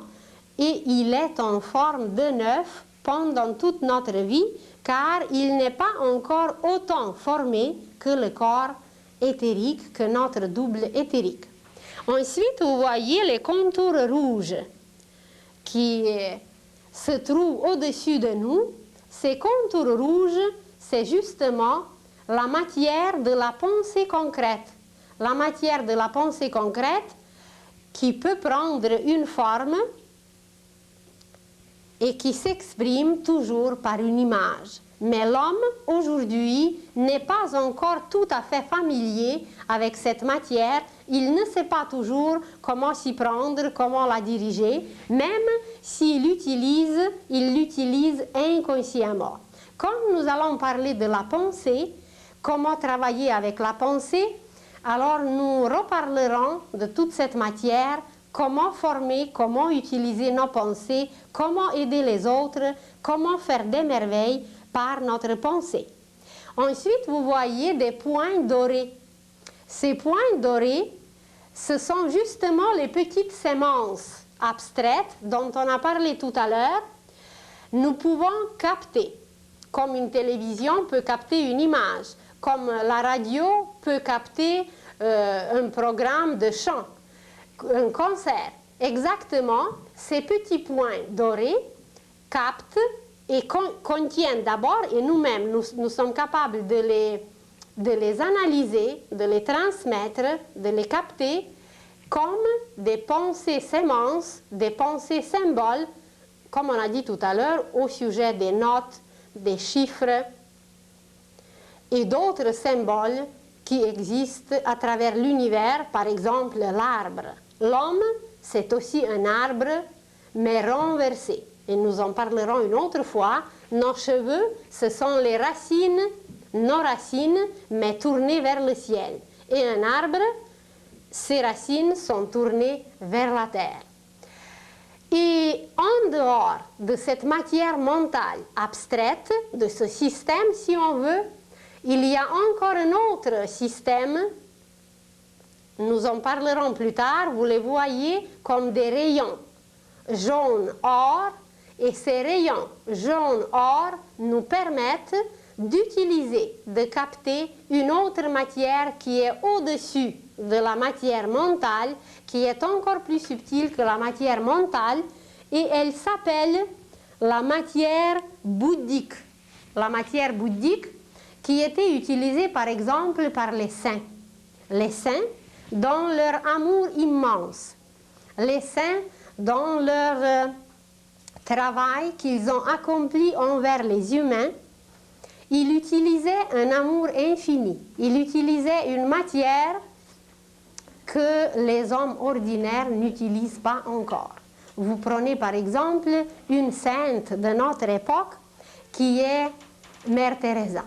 et il est en forme de œuf pendant toute notre vie, car il n'est pas encore autant formé que le corps éthérique, que notre double éthérique. Ensuite, vous voyez les contours rouges qui se trouve au-dessus de nous, ces contours rouges, c'est justement la matière de la pensée concrète. La matière de la pensée concrète qui peut prendre une forme et qui s'exprime toujours par une image. Mais l'homme, aujourd'hui, n'est pas encore tout à fait familier avec cette matière. Il ne sait pas toujours comment s'y prendre, comment la diriger, même s'il l'utilise, il l'utilise inconsciemment. Comme nous allons parler de la pensée, comment travailler avec la pensée, alors nous reparlerons de toute cette matière, comment former, comment utiliser nos pensées, comment aider les autres, comment faire des merveilles par notre pensée. Ensuite, vous voyez des points dorés. Ces points dorés, ce sont justement les petites sémences abstraites dont on a parlé tout à l'heure. Nous pouvons capter, comme une télévision peut capter une image, comme la radio peut capter un programme de chant, un concert. Exactement, ces petits points dorés captent et contiennent d'abord, et nous-mêmes, nous sommes capables de les analyser, de les transmettre, de les capter comme des pensées sémences, des pensées symboles, comme on a dit tout à l'heure, au sujet des notes, des chiffres et d'autres symboles qui existent à travers l'univers, par exemple l'arbre. L'homme, c'est aussi un arbre, mais renversé. Et nous en parlerons une autre fois. Nos cheveux, ce sont les racines, nos racines, mais tournées vers le ciel. Et un arbre, ses racines sont tournées vers la terre. Et en dehors de cette matière mentale abstraite, de ce système, si on veut, il y a encore un autre système. Nous en parlerons plus tard. Vous les voyez comme des rayons jaune-or. Et ces rayons jaune-or nous permettent d'utiliser, de capter une autre matière qui est au-dessus de la matière mentale, qui est encore plus subtile que la matière mentale, et elle s'appelle la matière bouddhique. La matière bouddhique qui était utilisée par exemple par les saints. Les saints dans leur amour immense. Les saints dans leur travail qu'ils ont accompli envers les humains, il utilisait un amour infini. Il utilisait une matière que les hommes ordinaires n'utilisent pas encore. Vous prenez par exemple une sainte de notre époque qui est Mère Teresa.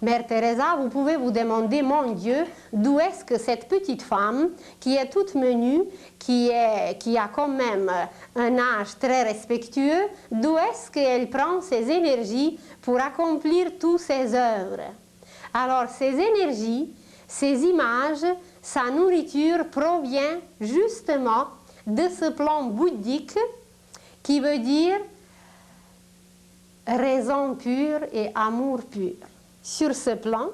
Mère Teresa, vous pouvez vous demander, mon Dieu, d'où est-ce que cette petite femme, qui est toute menue, qui a quand même un âge très respectueux, d'où est-ce qu'elle prend ses énergies pour accomplir toutes ses œuvres? Alors, ces énergies, ces images, sa nourriture provient justement de ce plan bouddhique qui veut dire raison pure et amour pur. Sur ce plan,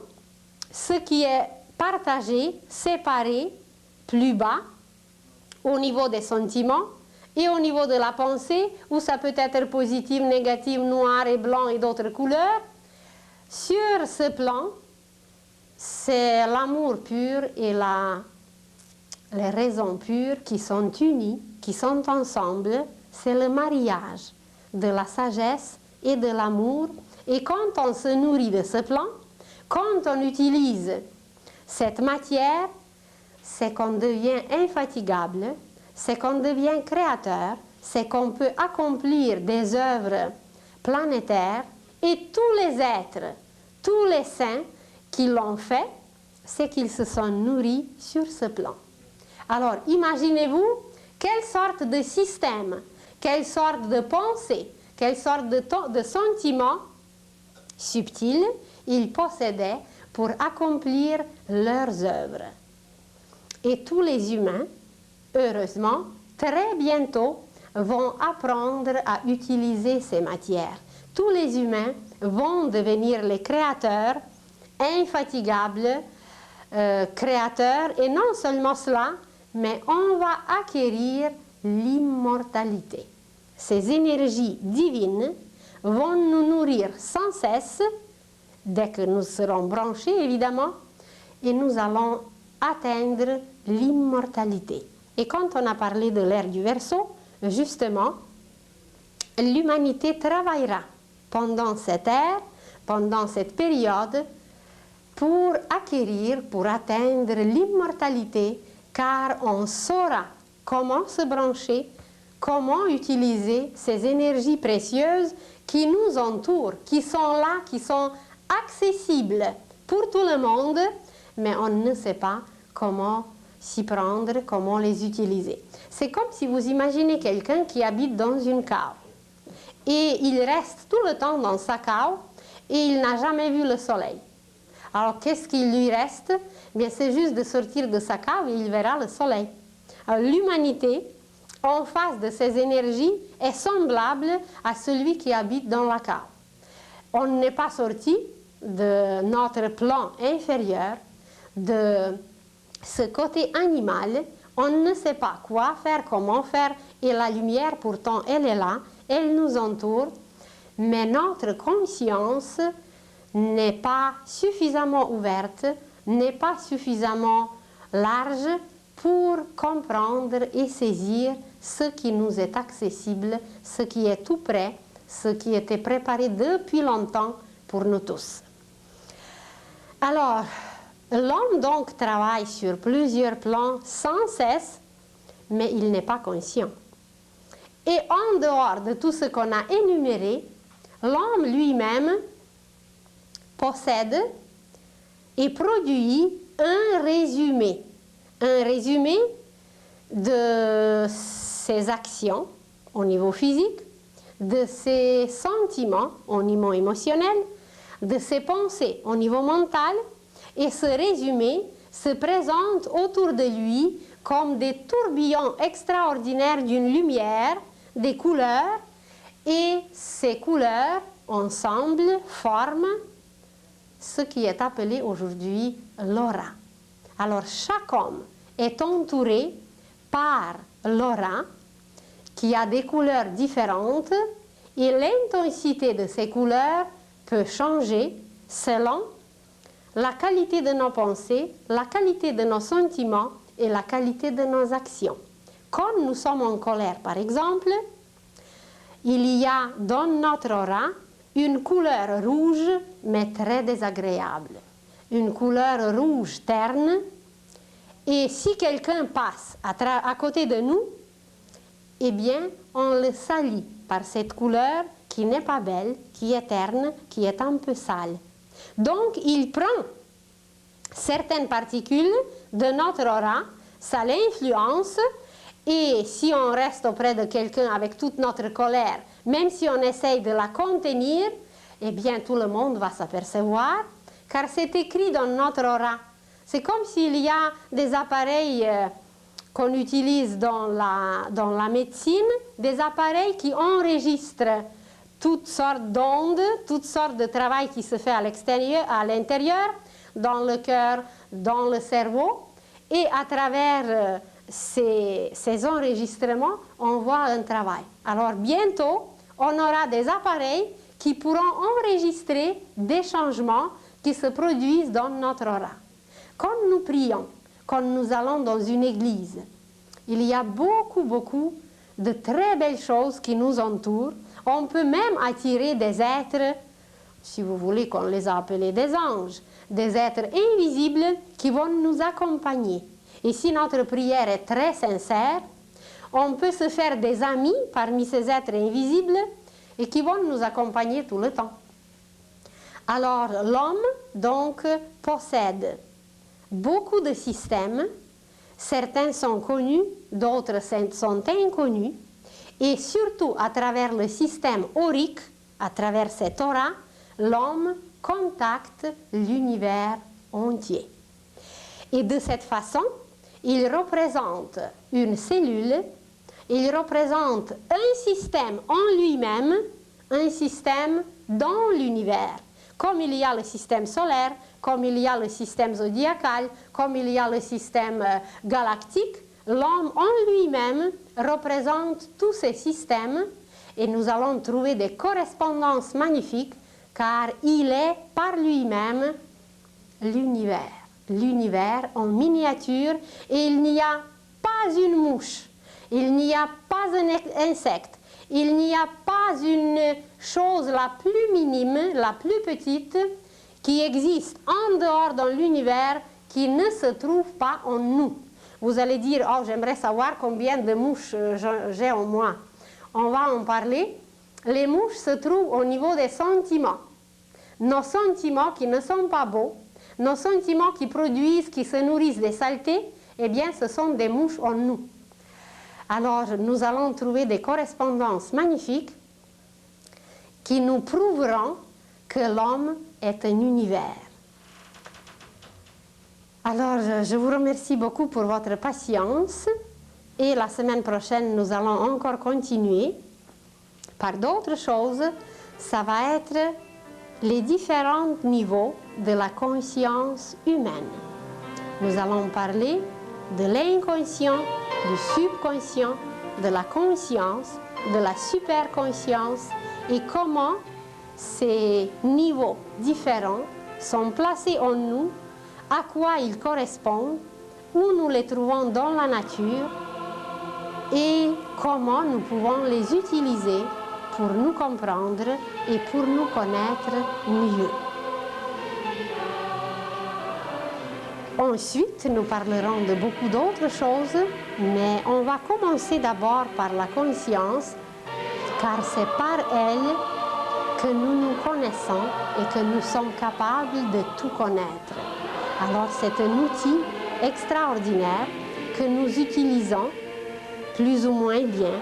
ce qui est partagé, séparé, plus bas, au niveau des sentiments et au niveau de la pensée, où ça peut être positif, négatif, noir et blanc et d'autres couleurs, sur ce plan, c'est l'amour pur et les raisons pures qui sont unies, qui sont ensemble. C'est le mariage de la sagesse et de l'amour. Et quand on se nourrit de ce plan, quand on utilise cette matière, c'est qu'on devient infatigable, c'est qu'on devient créateur, c'est qu'on peut accomplir des œuvres planétaires, et tous les êtres, tous les saints qui l'ont fait, c'est qu'ils se sont nourris sur ce plan. Alors, imaginez-vous quelle sorte de système, quelle sorte de pensée, quelle sorte de sentiment subtil ils possédaient pour accomplir leurs œuvres. Et tous les humains, heureusement, très bientôt, vont apprendre à utiliser ces matières. Tous les humains vont devenir les créateurs, infatigables créateurs, et non seulement cela, mais on va acquérir l'immortalité. ces énergies divines vont nous nourrir sans cesse, dès que nous serons branchés évidemment, et nous allons atteindre l'immortalité. Et quand on a parlé de l'ère du Verseau, justement, l'humanité travaillera pendant cette ère, pendant cette période, pour acquérir, pour atteindre l'immortalité, car on saura comment se brancher, comment utiliser ces énergies précieuses qui nous entourent, qui sont là, qui sont accessibles pour tout le monde, mais on ne sait pas comment s'y prendre, comment les utiliser. C'est comme si vous imaginez quelqu'un qui habite dans une cave et il reste tout le temps dans sa cave et il n'a jamais vu le soleil. Alors qu'est-ce qu'il lui reste? Bien, c'est juste de sortir de sa cave et il verra le soleil. L'humanité, en face de ces énergies, est semblable à celui qui habite dans la cave. On n'est pas sorti de notre plan inférieur, de ce côté animal, on ne sait pas quoi faire, comment faire, et la lumière pourtant elle est là, elle nous entoure, mais notre conscience n'est pas suffisamment ouverte, n'est pas suffisamment large pour comprendre et saisir ce qui nous est accessible, ce qui est tout près, ce qui était préparé depuis longtemps pour nous tous. Alors, l'homme donc travaille sur plusieurs plans sans cesse, mais il n'est pas conscient. Et en dehors de tout ce qu'on a énuméré, l'homme lui-même possède et produit un résumé de ses actions au niveau physique, de ses sentiments au niveau émotionnel, de ses pensées au niveau mental, et ce résumé se présente autour de lui comme des tourbillons extraordinaires d'une lumière, des couleurs, et ces couleurs ensemble forment ce qui est appelé aujourd'hui l'aura. Alors chaque homme est entouré par l'aura qui a des couleurs différentes et l'intensité de ces couleurs peut changer selon la qualité de nos pensées, la qualité de nos sentiments et la qualité de nos actions. Quand nous sommes en colère, par exemple, il y a dans notre aura une couleur rouge, mais très désagréable. Une couleur rouge terne. Et si quelqu'un passe à côté de nous, eh bien, on le salit par cette couleur qui n'est pas belle, qui est terne, qui est un peu sale. Donc, il prend certaines particules de notre aura, ça l'influence, et si on reste auprès de quelqu'un avec toute notre colère, même si on essaye de la contenir, eh bien tout le monde va s'apercevoir, car c'est écrit dans notre aura. C'est comme s'il y a des appareils qu'on utilise dans la médecine, des appareils qui enregistrent toutes sortes d'ondes, toutes sortes de travail qui se fait à l'intérieur, dans le cœur, dans le cerveau, et à travers ces enregistrements, on voit un travail. Alors bientôt, on aura des appareils qui pourront enregistrer des changements qui se produisent dans notre aura. Quand nous prions, quand nous allons dans une église, il y a beaucoup de très belles choses qui nous entourent. On peut même attirer des êtres, si vous voulez qu'on les appelle des anges, des êtres invisibles qui vont nous accompagner. Et si notre prière est très sincère, on peut se faire des amis parmi ces êtres invisibles et qui vont nous accompagner tout le temps. Alors l'homme donc possède beaucoup de systèmes, certains sont connus, d'autres sont inconnus, et surtout à travers le système aurique, à travers cette aura, l'homme contacte l'univers entier. Et de cette façon, il représente une cellule, il représente un système en lui-même, un système dans l'univers. Comme il y a le système solaire, comme il y a le système zodiacal, comme il y a le système galactique, l'homme en lui-même représente tous ces systèmes et nous allons trouver des correspondances magnifiques car il est par lui-même l'univers. L'univers en miniature et il n'y a pas une mouche, il n'y a pas un insecte, il n'y a pas une chose la plus minime, la plus petite qui existe en dehors dans l'univers qui ne se trouve pas en nous. Vous allez dire, oh j'aimerais savoir combien de mouches j'ai en moi. On va en parler. Les mouches se trouvent au niveau des sentiments. Nos sentiments qui ne sont pas beaux, nos sentiments qui produisent, qui se nourrissent des saletés, eh bien ce sont des mouches en nous. Alors nous allons trouver des correspondances magnifiques qui nous prouveront que l'homme est un univers. Alors je vous remercie beaucoup pour votre patience et la semaine prochaine nous allons encore continuer par d'autres choses. Ça va être les différents niveaux de la conscience humaine. Nous allons parler de l'inconscient, du subconscient, de la conscience, de la superconscience et comment ces niveaux différents sont placés en nous, à quoi ils correspondent, où nous les trouvons dans la nature et comment nous pouvons les utiliser pour nous comprendre et pour nous connaître mieux. Ensuite, nous parlerons de beaucoup d'autres choses, mais on va commencer d'abord par la conscience, car c'est par elle que nous nous connaissons et que nous sommes capables de tout connaître. Alors c'est un outil extraordinaire que nous utilisons plus ou moins bien,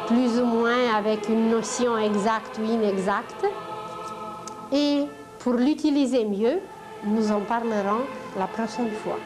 plus ou moins avec une notion exacte ou inexacte. Et pour l'utiliser mieux, nous en parlerons la prochaine fois.